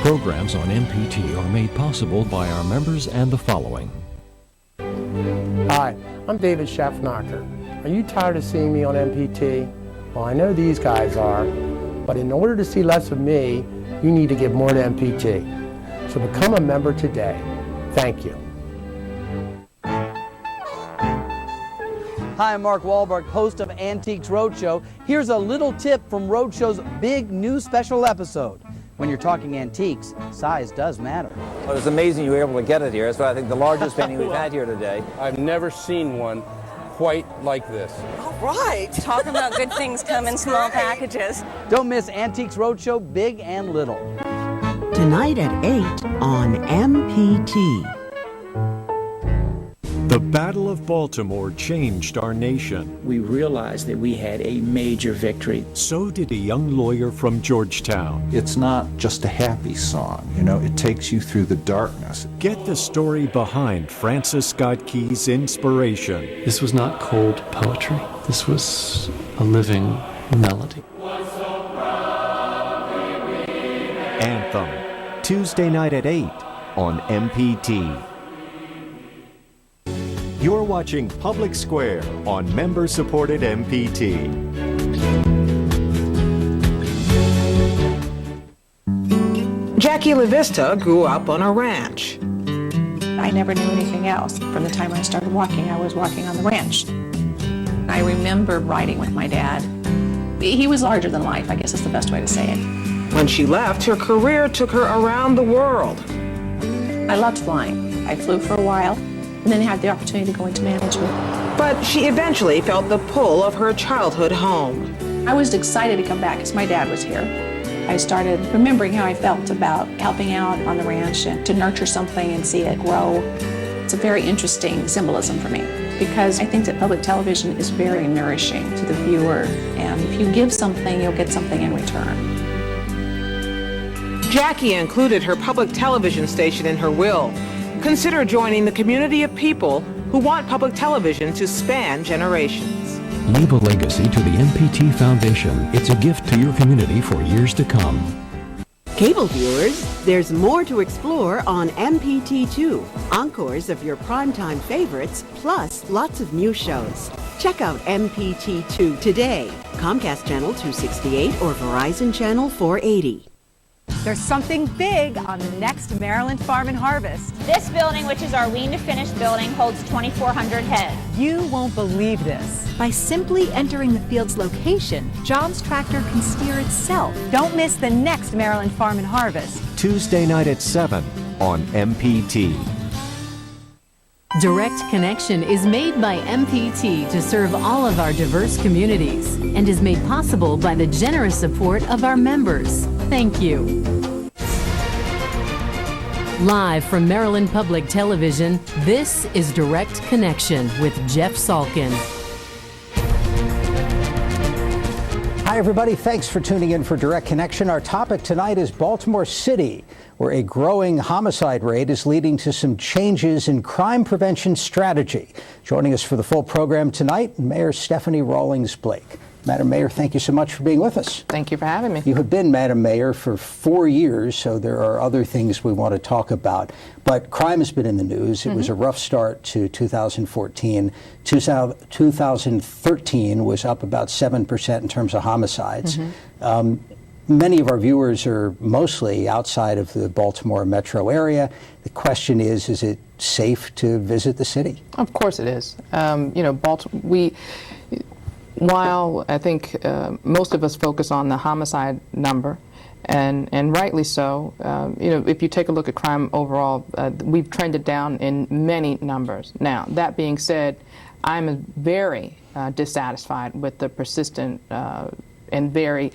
Programs on MPT are made possible by our members and the following. Hi, I'm David Schaffnacher. Are you tired of seeing me on MPT? Well, I know these guys are, but in order to see less of me, you need to give more to MPT. So become a member today. Thank you. Hi, I'm Mark Wahlberg, host of Antiques Roadshow. Here's a little tip from Roadshow's big new special episode. When you're talking antiques, size does matter. Well, it's amazing you were able to get it here. It's, I think, the largest painting we've had here today. I've never seen one quite like this. All right. Talking about good things come in small packages. Don't miss Antiques Roadshow, big and little. Tonight at 8 on MPT. The Battle of Baltimore changed our nation. We realized that we had a major victory. So did a young lawyer from Georgetown. It's not just a happy song, you know, it takes you through the darkness. Get the story behind Francis Scott Key's inspiration. This was not cold poetry. This was a living melody. Anthem, Tuesday night at 8 on MPT. You're watching Public Square on member-supported MPT. Jackie LaVista grew up on a ranch. I never knew anything else. From the time I started walking, I was walking on the ranch. I remember riding with my dad. He was larger than life, I guess is the best way to say it. When she left, her career took her around the world. I loved flying. I flew for a while, and then had the opportunity to go into management. But she eventually felt the pull of her childhood home. I was excited to come back because my dad was here. I started remembering how I felt about helping out on the ranch and to nurture something and see it grow. It's a very interesting symbolism for me because I think that public television is very nourishing to the viewer, and if you give something, you'll get something in return. Jackie included her public television station in her will. Consider joining the community of people who want public television to span generations. Leave a legacy to the MPT Foundation. It's a gift to your community for years to come. Cable viewers, there's more to explore on MPT2. Encores of your primetime favorites, plus lots of new shows. Check out MPT2 today. Comcast Channel 268 or Verizon Channel 480. There's something big on the next Maryland Farm and Harvest. This building, which is our wean to finish building, holds 2,400 head. You won't believe this. By simply entering the field's location, John's tractor can steer itself. Don't miss the next Maryland Farm and Harvest. Tuesday night at 7 on MPT. Direct Connection is made by MPT to serve all of our diverse communities and is made possible by the generous support of our members. Thank you. Live from Maryland Public Television, this is Direct Connection with Jeff Salkin. Hi, everybody. Thanks for tuning in for Direct Connection. Our topic tonight is Baltimore City, where a growing homicide rate is leading to some changes in crime prevention strategy. Joining us for the full program tonight, Mayor Stephanie Rawlings Blake. Madam Mayor, thank you so much for being with us. Thank you for having me. You have been Madam Mayor for 4 years, so there are other things we want to talk about. But crime has been in the news. It was a rough start to 2014. 2013 was up about 7% in terms of homicides. Many of our viewers are mostly outside of the Baltimore metro area. The question is it safe to visit the city? Of course it is. While I think most of us focus on the homicide number, and rightly so, if you take a look at crime overall, we've trended down in many numbers. Now, that being said, I'm very dissatisfied with the persistent and very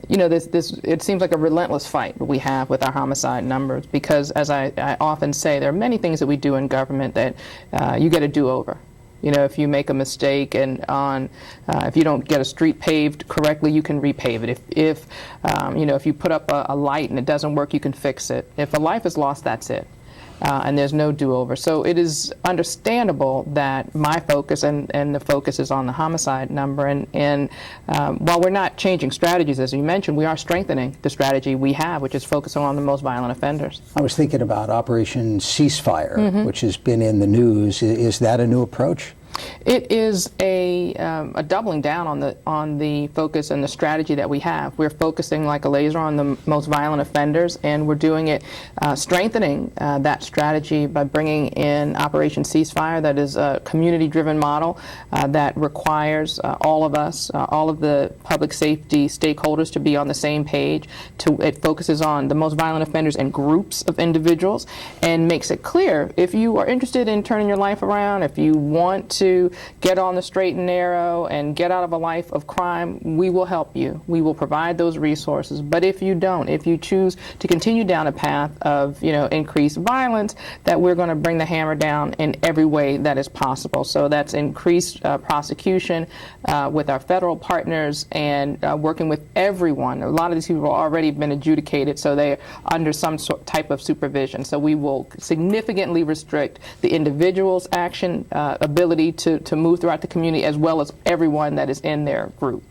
it seems like a relentless fight we have with our homicide numbers, because as I often say, there are many things that we do in government that you get a do-over. If you make a mistake and if you don't get a street paved correctly, you can repave it. If you put up a light and it doesn't work, you can fix it. If a life is lost, that's it. and there's no do-over. So it is understandable that my focus and the focus is on the homicide number. And while we're not changing strategies, as you mentioned, we are strengthening the strategy we have, which is focusing on the most violent offenders. I was thinking about Operation Ceasefire, which has been in the news. Is that a new approach? It is a doubling down on the focus and the strategy that we have. We're focusing like a laser on the most violent offenders, and we're doing it, strengthening that strategy by bringing in Operation Ceasefire. That is a community-driven model that requires all of us, all of the public safety stakeholders, to be on the same page. It focuses on the most violent offenders and groups of individuals, and makes it clear, if you are interested in turning your life around, if you want to get on the straight and narrow and get out of a life of crime, we will help you. We will provide those resources. But if you don't, if you choose to continue down a path of, increased violence, that we're going to bring the hammer down in every way that is possible. So that's increased prosecution with our federal partners and working with everyone. A lot of these people have already been adjudicated, so they're under some type of supervision. So we will significantly restrict the individual's action ability to move throughout the community, as well as everyone that is in their group.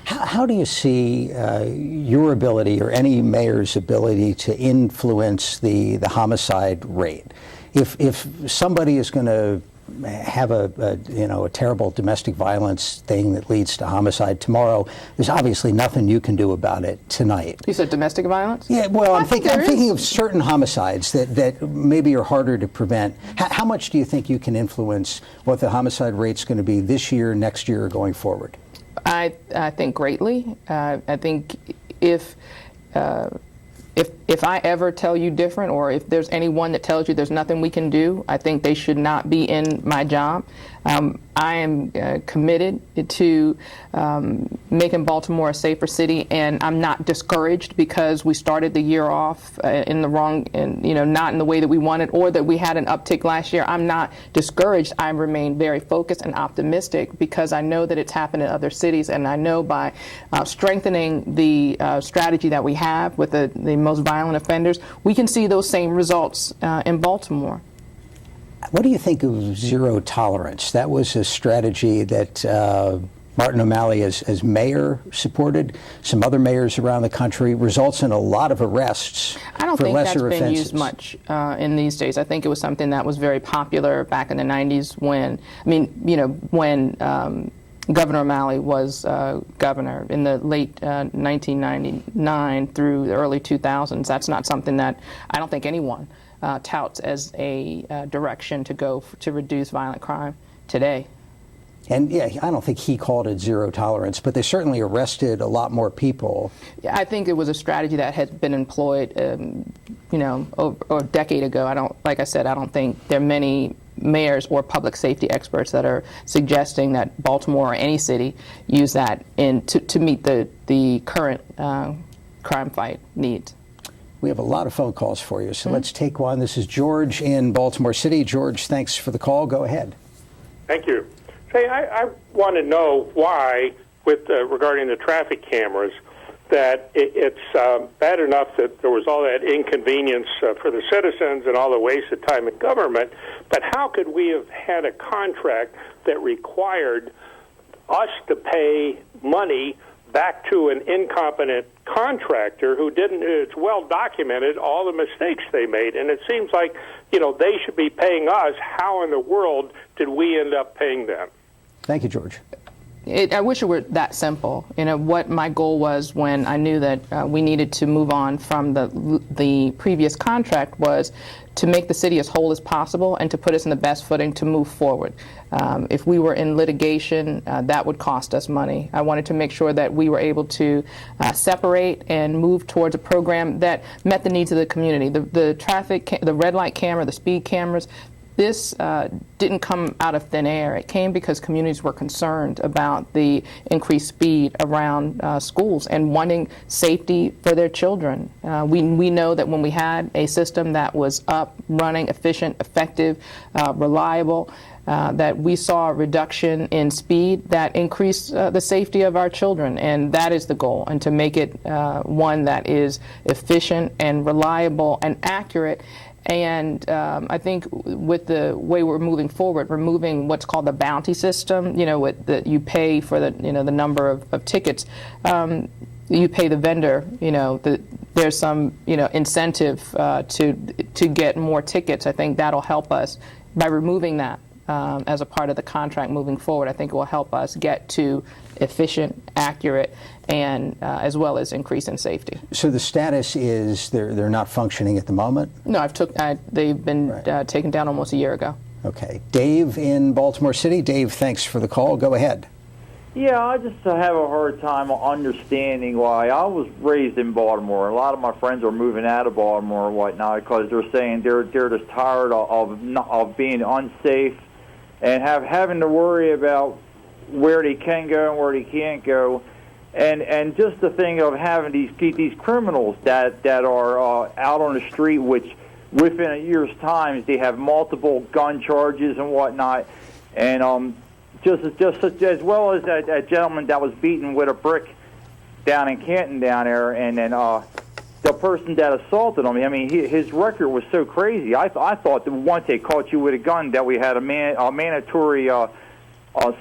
How do you see your ability, or any mayor's ability, to influence the homicide rate? If somebody is going to have a terrible domestic violence thing that leads to homicide tomorrow, there's obviously nothing you can do about it tonight. You said domestic violence? Yeah, well, I'm thinking of certain homicides that maybe are harder to prevent. How much do you think you can influence what the homicide rate's going to be this year, next year, going forward? I think greatly. I think if I ever tell you different, or if there's anyone that tells you there's nothing we can do, I think they should not be in my job. I am committed to making Baltimore a safer city, and I'm not discouraged because we started the year off in the wrong, not in the way that we wanted, or that we had an uptick last year. I'm not discouraged. I remain very focused and optimistic because I know that it's happened in other cities, and I know by strengthening the strategy that we have with the most violent offenders, we can see those same results in Baltimore. What do you think of zero tolerance? That was a strategy that Martin O'Malley, as mayor, supported. Some other mayors around the country. Results in a lot of arrests I don't for think lesser that's been offenses. used much in these days. I think it was something that was very popular back in the 90s when, Governor O'Malley was governor in the late 1999 through the early 2000s. That's not something that I don't think anyone touts as a direction to go to reduce violent crime today. And yeah, I don't think he called it zero tolerance, but they certainly arrested a lot more people. Yeah, I think it was a strategy that had been employed, over a decade ago. Like I said, I don't think there are many mayors or public safety experts that are suggesting that Baltimore or any city use that to meet the current crime fight needs. We have a lot of phone calls for you, so let's take one. This is George in Baltimore City. George, thanks for the call. Go ahead. Thank you. Say, I want to know why, regarding the traffic cameras, that it's bad enough that there was all that inconvenience for the citizens and all the wasted time in government, but how could we have had a contract that required us to pay money back to an incompetent contractor who didn't? It's well documented all the mistakes they made, and it seems like they should be paying us. How in the world did we end up paying them? Thank you, George. I wish it were that simple. What my goal was when I knew that we needed to move on from the previous contract was to make the city as whole as possible and to put us in the best footing to move forward. If we were in litigation, that would cost us money. I wanted to make sure that we were able to separate and move towards a program that met the needs of the community. The traffic, the red light camera, the speed cameras, this didn't come out of thin air. It came because communities were concerned about the increased speed around schools and wanting safety for their children. We know that when we had a system that was up, running, efficient, effective, reliable, that we saw a reduction in speed that increased the safety of our children, and that is the goal, and to make it one that is efficient and reliable and accurate. And I think with the way we're moving forward, removing what's called the bounty system, that you pay for the number of tickets, you pay the vendor, there's some, incentive to get more tickets. I think that'll help us by removing that as a part of the contract moving forward. I think it will help us get to efficient, accurate, and as well as increase in safety. So the status is they're not functioning at the moment? No, they've been taken down almost a year ago. Okay. Dave in Baltimore City. Dave, thanks for the call. Go ahead. Yeah, I just have a hard time understanding why. I was raised in Baltimore. A lot of my friends are moving out of Baltimore and whatnot because they're saying they're just tired of being unsafe and having to worry about where they can go and where they can't go, and just the thing of having these criminals that are out on the street, which within a year's time they have multiple gun charges and whatnot, and just as well as that gentleman that was beaten with a brick down in Canton down there, and then the person that assaulted him. I mean, his record was so crazy. I thought that once they caught you with a gun, that we had a mandatory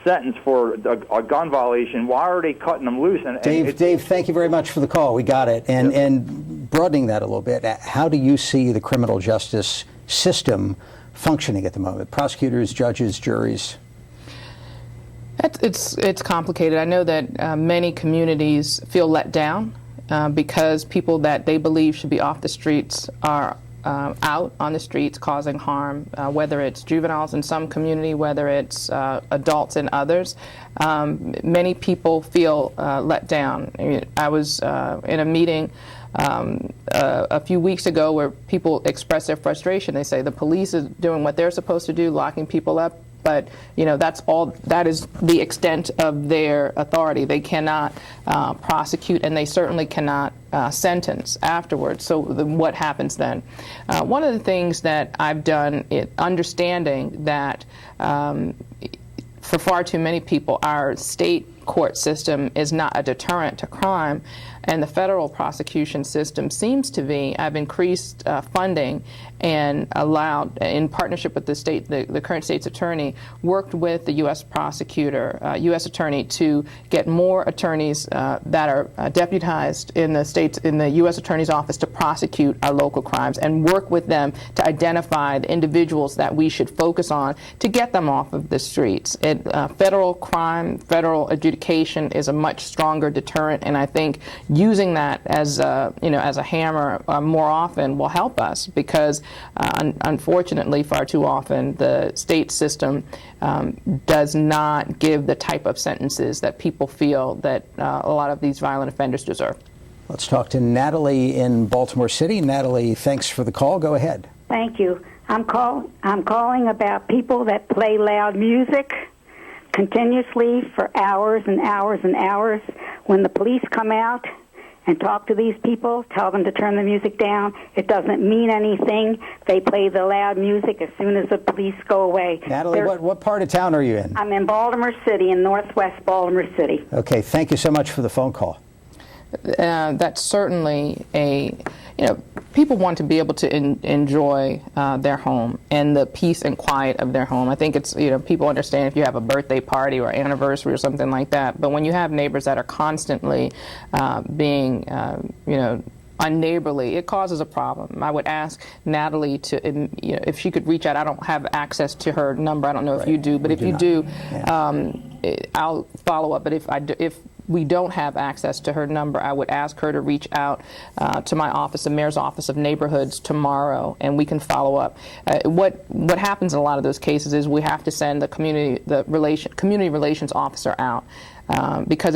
sentence for a gun violation. Why are they cutting them loose? And Dave, thank you very much for the call. We got it. And broadening that a little bit, how do you see the criminal justice system functioning at the moment? Prosecutors, judges, juries? It's complicated. I know that many communities feel let down because people that they believe should be off the streets are out on the streets causing harm, whether it's juveniles in some community, whether it's adults in others. Many people feel let down. I was in a meeting a few weeks ago where people express their frustration. They say the police is doing what they're supposed to do, locking people up, but that is the extent of their authority. They cannot prosecute, and they certainly cannot sentence afterwards. So what happens then? One of the things that I've done, understanding that for far too many people, our state court system is not a deterrent to crime, and the federal prosecution system seems to be. I've increased funding and allowed, in partnership with the current state's attorney, worked with the U.S. prosecutor, U.S. attorney, to get more attorneys that are deputized in the U.S. attorney's office to prosecute our local crimes, and work with them to identify the individuals that we should focus on to get them off of the streets. Federal crime, federal adjudication is a much stronger deterrent, and I think using that as a hammer more often will help us, because unfortunately far too often the state system does not give the type of sentences that people feel that a lot of these violent offenders deserve. Let's talk to Natalie in Baltimore City. Natalie, thanks for the call. Go ahead. Thank you. I'm calling about people that play loud music continuously for hours and hours and hours. When the police come out and talk to these people, tell them to turn the music down, it doesn't mean anything. They play the loud music as soon as the police go away. Natalie, what part of town are you in? I'm in Baltimore City, in northwest Baltimore City. Okay, thank you so much for the phone call. That's certainly people want to be able to enjoy their home and the peace and quiet of their home. I think it's, people understand if you have a birthday party or anniversary or something like that, but when you have neighbors that are constantly being, unneighborly, it causes a problem. I would ask Natalie to, if she could reach out. I don't have access to her number. I don't know if you do, but if you do, I'll follow up. But if we don't have access to her number, I would ask her to reach out to my office, the Mayor's Office of Neighborhoods, tomorrow, and we can follow up. What happens in a lot of those cases is we have to send the community relations officer out because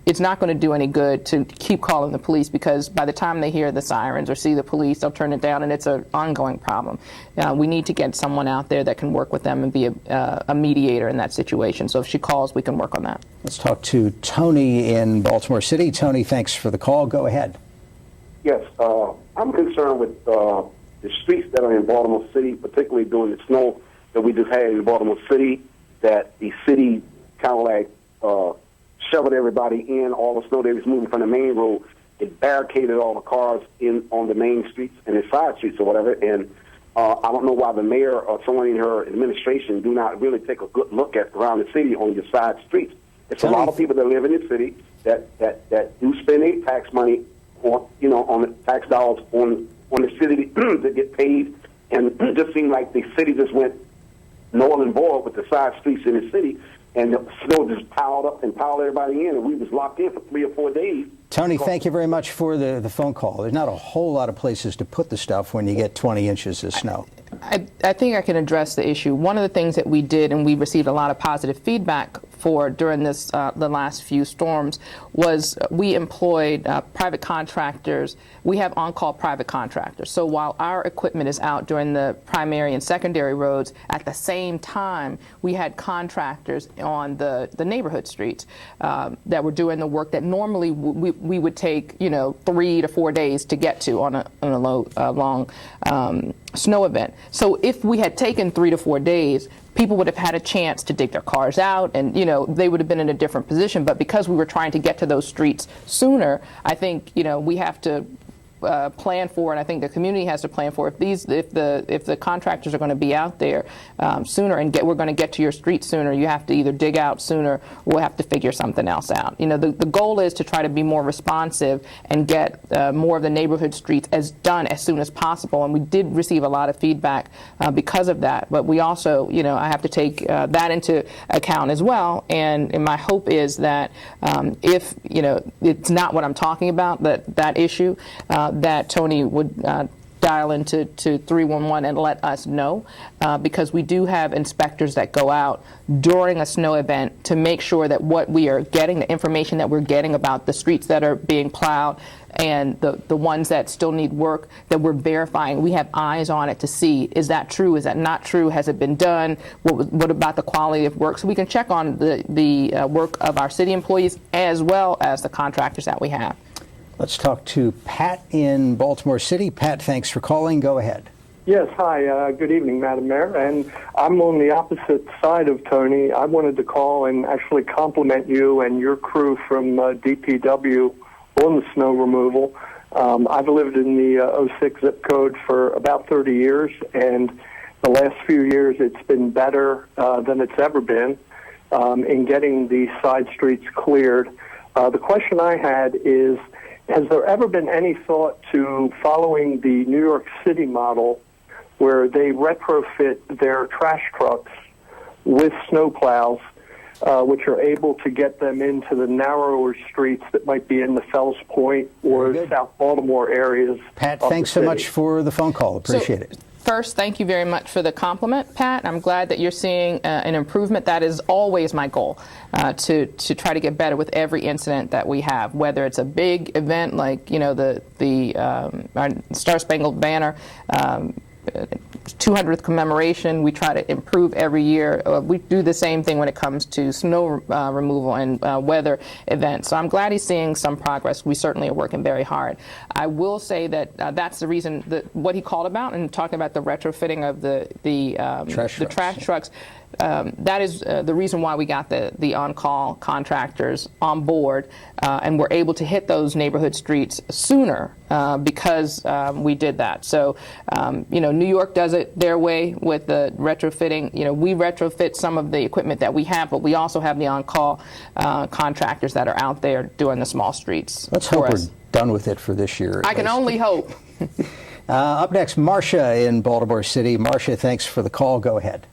it's not going to do any good to keep calling the police, because by the time they hear the sirens or see the police, they'll turn it down, and it's an ongoing problem. We need to get someone out there that can work with them and be a mediator in that situation. So if she calls, we can work on that. Let's talk to Tony in Baltimore City. Tony, thanks for the call. Go ahead. Yes, I'm concerned with the streets that are in Baltimore City, particularly during the snow that we just had in Baltimore City, that the city kind of like shoveled everybody in, all the snow that was moving from the main road. it barricaded all the cars on the main streets and the side streets or whatever. And I don't know why the mayor or someone in her administration do not really take a good look at around the city on your side streets. It's a lot of people that live in the city that do spend their tax money on, on the tax dollars on the city that get paid. And it just seemed like the city just went null and void with the side streets in the city, and the snow just piled up and piled everybody in, and we was locked in for 3 or 4 days. Tony, thank you very much for the phone call. There's not a whole lot of places to put the stuff when you get 20 inches of snow. I think I can address the issue. One of the things that we did, and we received a lot of positive feedback for during this the last few storms, was we employed private contractors. We have on-call private contractors. So while our equipment is out during the primary and secondary roads, at the same time we had contractors on the neighborhood streets that were doing the work that normally we would take 3 to 4 days to get to on a long snow event. So if we had taken 3 to 4 days, people would have had a chance to dig their cars out, and they would have been in a different position. But because we were trying to get to those streets sooner, I think we have to plan for, and I think the community has to plan for, if the contractors are going to be out there sooner and we're going to get to your street sooner, you have to either dig out sooner, or we'll have to figure something else out. The goal is to try to be more responsive and get more of the neighborhood streets done as soon as possible, and we did receive a lot of feedback because of that. But we also, I have to take that into account as well, and my hope is that if it's not what I'm talking about, that issue, that Tony would dial into 311 and let us know, because we do have inspectors that go out during a snow event to make sure that what we are getting, the information that we're getting about the streets that are being plowed and the ones that still need work, that we're verifying. We have eyes on it to see, is that true, is that not true, has it been done, what about the quality of work, so we can check on the work of our city employees as well as the contractors that we have. Let's talk to Pat in Baltimore City. Pat, thanks for calling. Go ahead. Yes, hi. Good evening, Madam Mayor. And I'm on the opposite side of Tony. I wanted to call and actually compliment you and your crew from DPW on the snow removal. I've lived in the 06 zip code for about 30 years, and the last few years it's been better than it's ever been in getting the side streets cleared. The question I had is, has there ever been any thought to following the New York City model where they retrofit their trash trucks with snowplows, which are able to get them into the narrower streets that might be in the Fells Point or South Baltimore areas? Pat, thanks so much for the phone call. Appreciate it. First, thank you very much for the compliment, Pat. I'm glad that you're seeing an improvement. That is always my goal, to try to get better with every incident that we have, whether it's a big event like our Star Spangled Banner 200th commemoration. We try to improve every year. We do the same thing when it comes to snow removal and weather events. So I'm glad he's seeing some progress. We certainly are working very hard. I will say that that's the reason that what he called about and talking about the retrofitting of the trash trucks. That is the reason why we got the on-call contractors on board, and we're able to hit those neighborhood streets sooner because we did that. So, New York does it their way with the retrofitting. We retrofit some of the equipment that we have, but we also have the on-call contractors that are out there doing the small streets. Let's hope we're done with it for this year. I can only hope. Up next, Marcia in Baltimore City. Marcia, thanks for the call. Go ahead.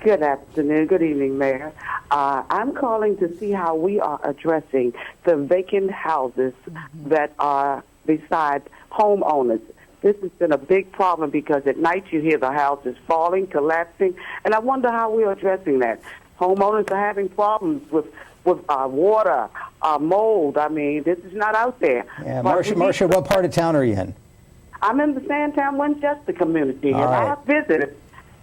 Good afternoon. Good evening, Mayor. I'm calling to see how we are addressing the vacant houses that are beside homeowners. This has been a big problem because at night you hear the houses falling, collapsing, and I wonder how we're addressing that. Homeowners are having problems with water, mold. I mean, this is not out there. Yeah, Marcia, what part of town are you in? I'm in the Sandtown Winchester community, All and right. I have visited.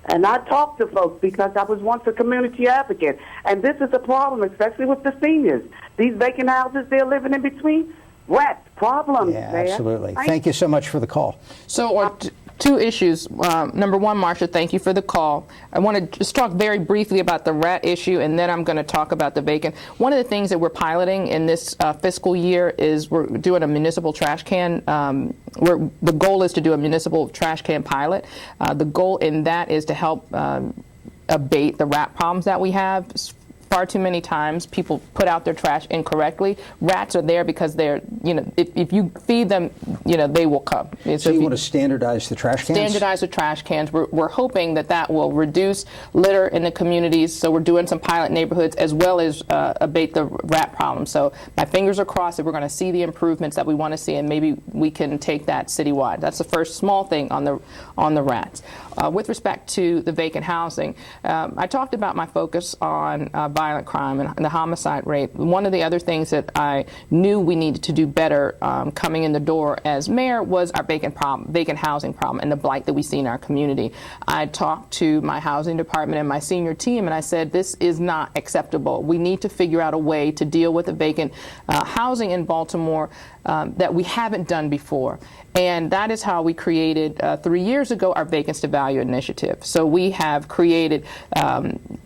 And I talk to folks because I was once a community advocate. And this is a problem, especially with the seniors. These vacant houses they're living in between, rats, problems. Yeah, there. absolutely. Thank you so much for the call. So Two issues. Number one, Marcia, thank you for the call. I want to just talk very briefly about the rat issue, and then I'm going to talk about the vacant. One of the things that we're piloting in this fiscal year is we're doing a municipal trash can. The goal is to do a municipal trash can pilot. The goal in that is to help abate the rat problems that we have. Far too many times people put out their trash incorrectly. Rats are there because they're, if you feed them, they will come. So you want to standardize the trash cans? Standardize the trash cans. We're hoping that will reduce litter in the communities. So we're doing some pilot neighborhoods as well as abate the rat problem. So my fingers are crossed that we're going to see the improvements that we want to see, and maybe we can take that citywide. That's the first small thing on the rats. With respect to the vacant housing, I talked about my focus on violent crime and the homicide rate. One of the other things that I knew we needed to do better coming in the door as mayor was our vacant housing problem and the blight that we see in our community. I talked to my housing department and my senior team, and I said, this is not acceptable. We need to figure out a way to deal with the vacant housing in Baltimore that we haven't done before. And that is how we created 3 years ago our Vacancy to Value initiative. So we have created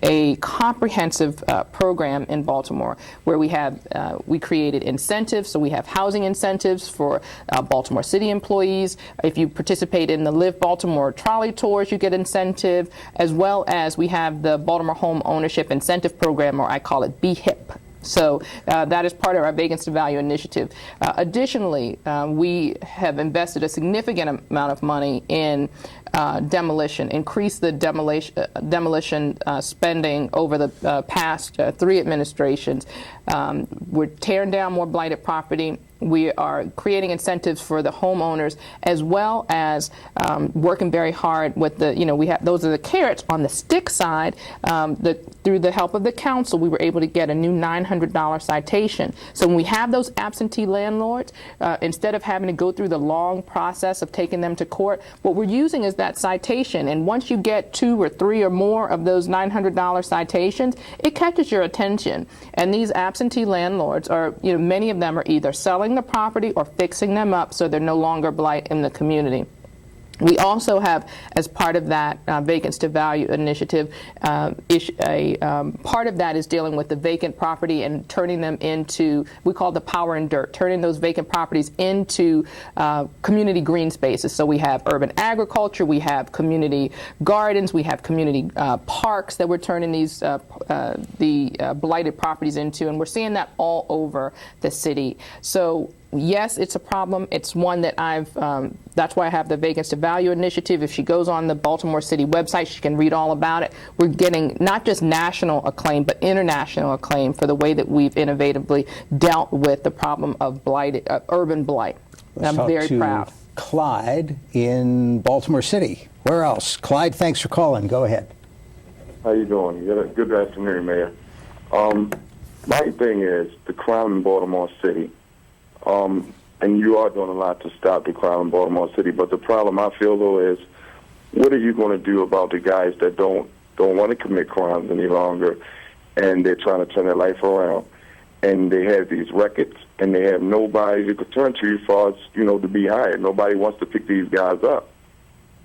a comprehensive program in Baltimore where we created incentives. So we have housing incentives for Baltimore City employees. If you participate in the Live Baltimore trolley tours, you get incentive, as well as we have the Baltimore Home Ownership Incentive Program, or I call it BHIP. So that is part of our Vacancy to Value initiative. Additionally, we have invested a significant amount of money in demolition, increased the demolition spending over the past 3 administrations. We're tearing down more blighted property. We are creating incentives for the homeowners, as well as working very hard with those are the carrots. On the stick side, through the help of the council, we were able to get a new $900 citation. So when we have those absentee landlords, instead of having to go through the long process of taking them to court, what we're using is that citation. And once you get 2 or 3 or more of those $900 citations, it catches your attention. And these absentee landlords are, many of them are either selling the property or fixing them up so they're no longer blight in the community. We also have, as part of that Vacancy to Value initiative, part of that is dealing with the vacant property and turning them into, we call the power and dirt, turning those vacant properties into community green spaces. So we have urban agriculture, we have community gardens, we have community parks that we're turning these the blighted properties into, and we're seeing that all over the city. So yes, it's a problem. It's one that that's why I have the Vacancy to Value initiative. If she goes on the Baltimore City website, she can read all about it. We're getting not just national acclaim, but international acclaim for the way that we've innovatively dealt with the problem of urban blight. Let's I'm very proud. talk to Clyde in Baltimore City. Where else? Clyde, thanks for calling. Go ahead. How you doing? Good afternoon, Mayor. My thing is the crime in Baltimore City. And you are doing a lot to stop the crime in Baltimore City. But the problem I feel, though, is what are you going to do about the guys that don't want to commit crimes any longer, and they're trying to turn their life around, and they have these records, and they have nobody you could turn to as far as, to be hired. Nobody wants to pick these guys up.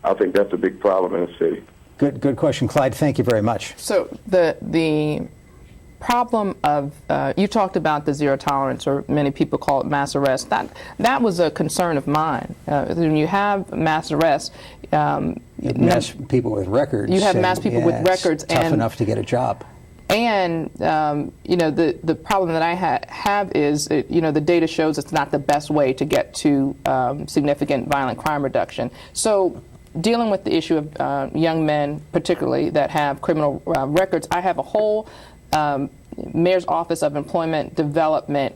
I think that's a big problem in the city. Good question, Clyde. Thank you very much. So the problem of you talked about the zero tolerance, or many people call it mass arrest. That was a concern of mine. When you have mass arrest, mass people with records. You have mass people with records, it's tough enough to get a job. And the problem that I have is the data shows it's not the best way to get to significant violent crime reduction. So dealing with the issue of young men, particularly that have criminal records, I have a whole Mayor's Office of Employment Development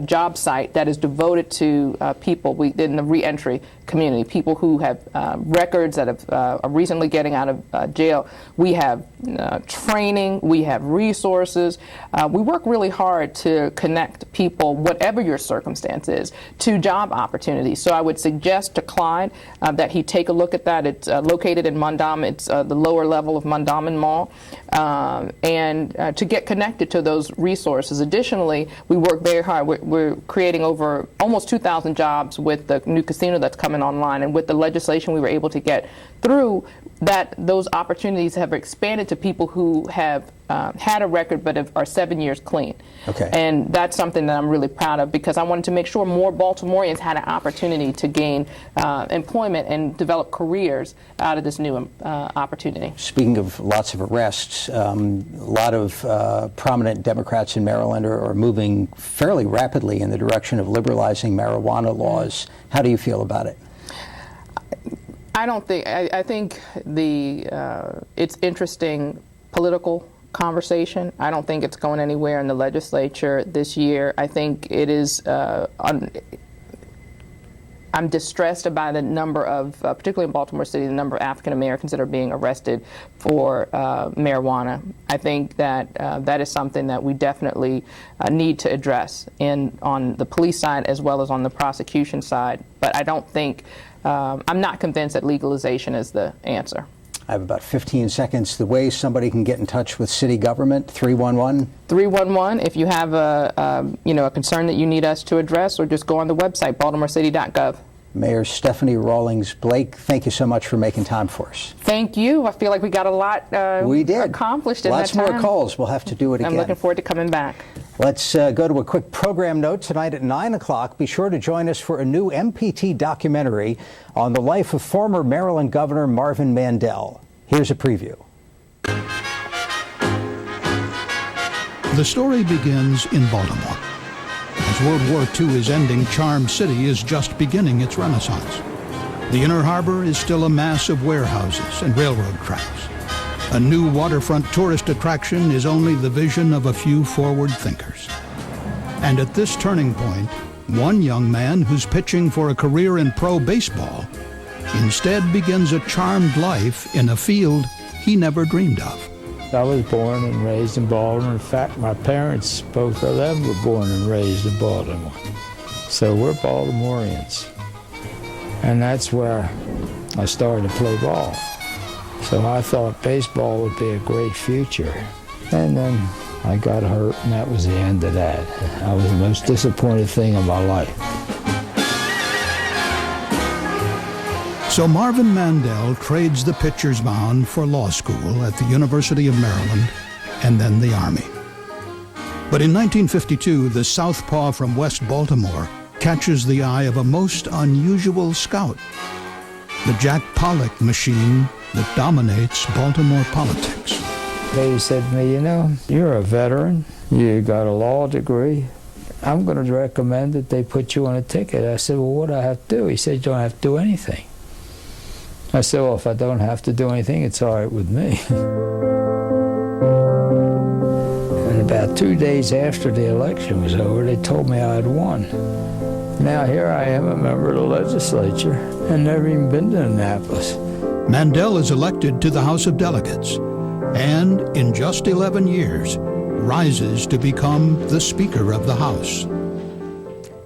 job site that is devoted to people in the reentry community, people who have records that are recently getting out of jail. We have training, we have resources. We work really hard to connect people, whatever your circumstance is, to job opportunities. So I would suggest to Clyde that he take a look at that. It's located in Mondawmin. It's the lower level of Mondawmin Mall, and to get connected limited to those resources. Additionally, we work very hard. We're creating over almost 2,000 jobs with the new casino that's coming online, and with the legislation we were able to get through, that those opportunities have expanded to people who have had a record but are 7 years clean. Okay. And that's something that I'm really proud of, because I wanted to make sure more Baltimoreans had an opportunity to gain employment and develop careers out of this new opportunity. Speaking of lots of arrests, a lot of prominent Democrats in Maryland are moving fairly rapidly in the direction of liberalizing marijuana laws. How do you feel about it? I think it's interesting political conversation. I don't think it's going anywhere in the legislature this year. I think it is, I'm distressed by the number of, particularly in Baltimore City, the number of African Americans that are being arrested for marijuana. I think that that is something that we definitely need to address on the police side as well as on the prosecution side. But I don't think, I'm not convinced that legalization is the answer. I have about 15 seconds. The way somebody can get in touch with city government, 311? 311, if you have a concern that you need us to address, or just go on the website, baltimorecity.gov. Mayor Stephanie Rawlings Blake, thank you so much for making time for us. Thank you. I feel like we got a lot accomplished in that time. Lots more calls. We'll have to do it again. I'm looking forward to coming back. Let's go to a quick program note. Tonight at 9 o'clock, be sure to join us for a new MPT documentary on the life of former Maryland Governor Marvin Mandel. Here's a preview. The story begins in Baltimore. As World War II is ending, Charm City is just beginning its renaissance. The Inner Harbor is still a mass of warehouses and railroad tracks. A new waterfront tourist attraction is only the vision of a few forward thinkers. And at this turning point, one young man who's pitching for a career in pro baseball instead begins a charmed life in a field he never dreamed of. I was born and raised in Baltimore. In fact, my parents, both of them, were born and raised in Baltimore. So we're Baltimoreans. And that's where I started to play ball. So I thought baseball would be a great future. And then I got hurt, and that was the end of that. That was the most disappointing thing in my life. So Marvin Mandel trades the pitcher's mound for law school at the University of Maryland and then the Army. But in 1952, the southpaw from West Baltimore catches the eye of a most unusual scout, the Jack Pollock machine that dominates Baltimore politics. They said to me, you know, you're a veteran, you got a law degree, I'm going to recommend that they put you on a ticket. I said, well, what do I have to do? He said, you don't have to do anything. I said, well, if I don't have to do anything, it's all right with me. And about 2 days after the election was over, they told me I had won. Now here I am, a member of the legislature, and never even been to Annapolis. Mandel is elected to the House of Delegates, and in just 11 years, rises to become the Speaker of the House.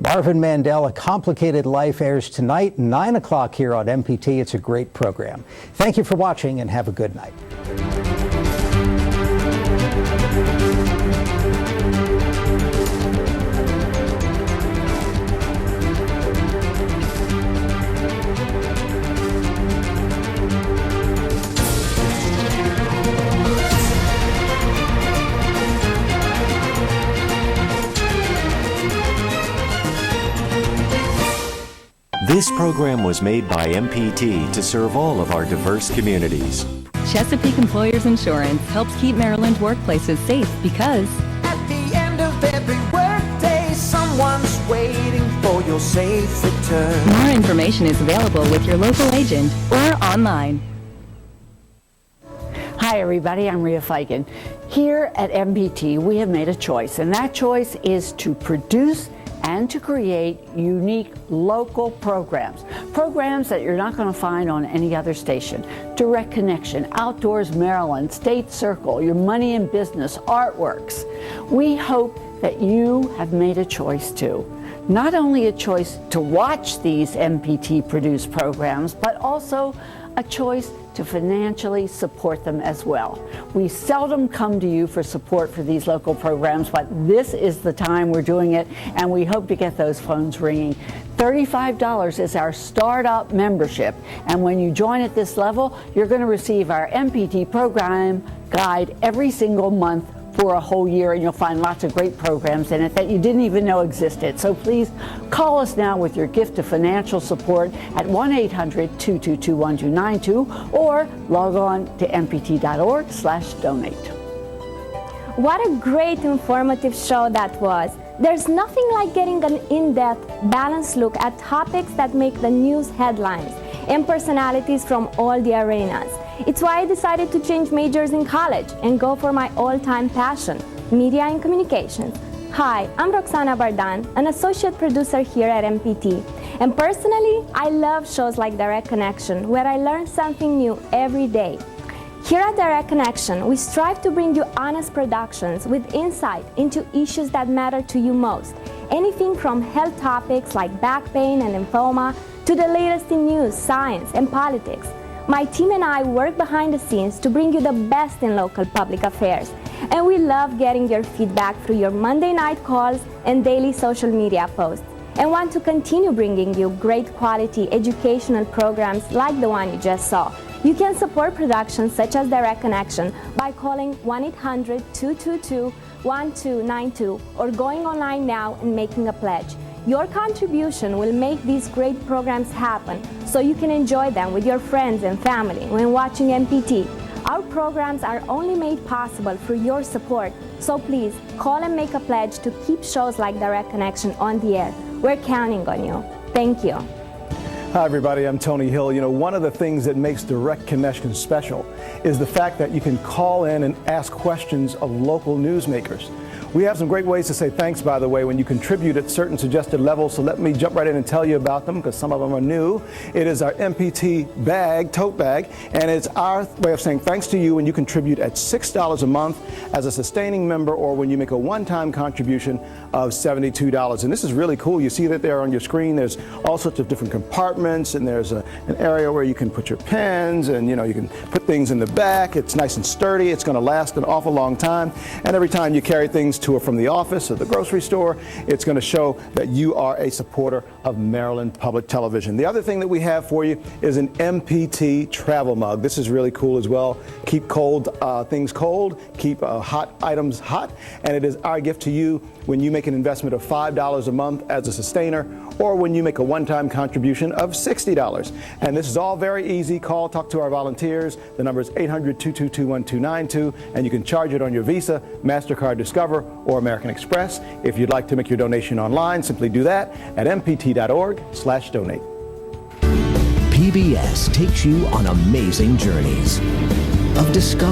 Marvin Mandel, A Complicated Life airs tonight, 9 o'clock here on MPT. It's a great program. Thank you for watching, and have a good night. This program was made by MPT to serve all of our diverse communities. Chesapeake Employers Insurance helps keep Maryland workplaces safe because at the end of every workday, someone's waiting for your safe return. More information is available with your local agent or online. Hi everybody, I'm Rhea Feigen. Here at MPT, we have made a choice, and that choice is to produce and to create unique local programs that you're not going to find on any other station. Direct Connection, Outdoors Maryland, State Circle, Your Money in Business, Artworks. We hope that you have made a choice too. Not only a choice to watch these MPT produced programs, but also a choice to financially support them as well. We seldom come to you for support for these local programs, but this is the time we're doing it, and we hope to get those phones ringing. $35 is our startup membership, and when you join at this level, you're going to receive our MPT program guide every single month for a whole year, and you'll find lots of great programs in it that you didn't even know existed. So please call us now with your gift of financial support at 1-800-222-1292 or log on to mpt.org/donate. What a great informative show that was. There's nothing like getting an in-depth, balanced look at topics that make the news headlines and personalities from all the arenas. It's why I decided to change majors in college and go for my all-time passion, media and communications. Hi, I'm Roxana Bardan, an associate producer here at MPT. And personally, I love shows like Direct Connection, where I learn something new every day. Here at Direct Connection, we strive to bring you honest productions with insight into issues that matter to you most. Anything from health topics like back pain and lymphoma to the latest in news, science, and politics. My team and I work behind the scenes to bring you the best in local public affairs. And we love getting your feedback through your Monday night calls and daily social media posts. And want to continue bringing you great quality educational programs like the one you just saw. You can support productions such as Direct Connection by calling 1-800-222-1292 or going online now and making a pledge. Your contribution will make these great programs happen so you can enjoy them with your friends and family when watching MPT. Our programs are only made possible through your support, so please call and make a pledge to keep shows like Direct Connection on the air. We're counting on you. Thank you. Hi everybody, I'm Tony Hill. You know, one of the things that makes Direct Connection special is the fact that you can call in and ask questions of local newsmakers. We have some great ways to say thanks, by the way, when you contribute at certain suggested levels, so let me jump right in and tell you about them, because some of them are new. It is our MPT bag, tote bag, and it's our way of saying thanks to you when you contribute at $6 a month as a sustaining member, or when you make a one-time contribution of $72. And this is really cool. You see that there on your screen. There's all sorts of different compartments, and there's an area where you can put your pens, and you can put things in the back. It's nice and sturdy. It's going to last an awful long time. And every time you carry things to or from the office or the grocery store, it's going to show that you are a supporter of Maryland Public Television. The other thing that we have for you is an MPT travel mug. This is really cool as well. Keep cold things cold, keep hot items hot, and it is our gift to you when you make an investment of $5 a month as a sustainer, or when you make a one-time contribution of $60. And this is all very easy. Call, talk to our volunteers. The number is 800-222-1292, and you can charge it on your Visa, MasterCard Discover, or American Express. If you'd like to make your donation online, simply do that at mpt.org/donate. PBS takes you on amazing journeys of discovery.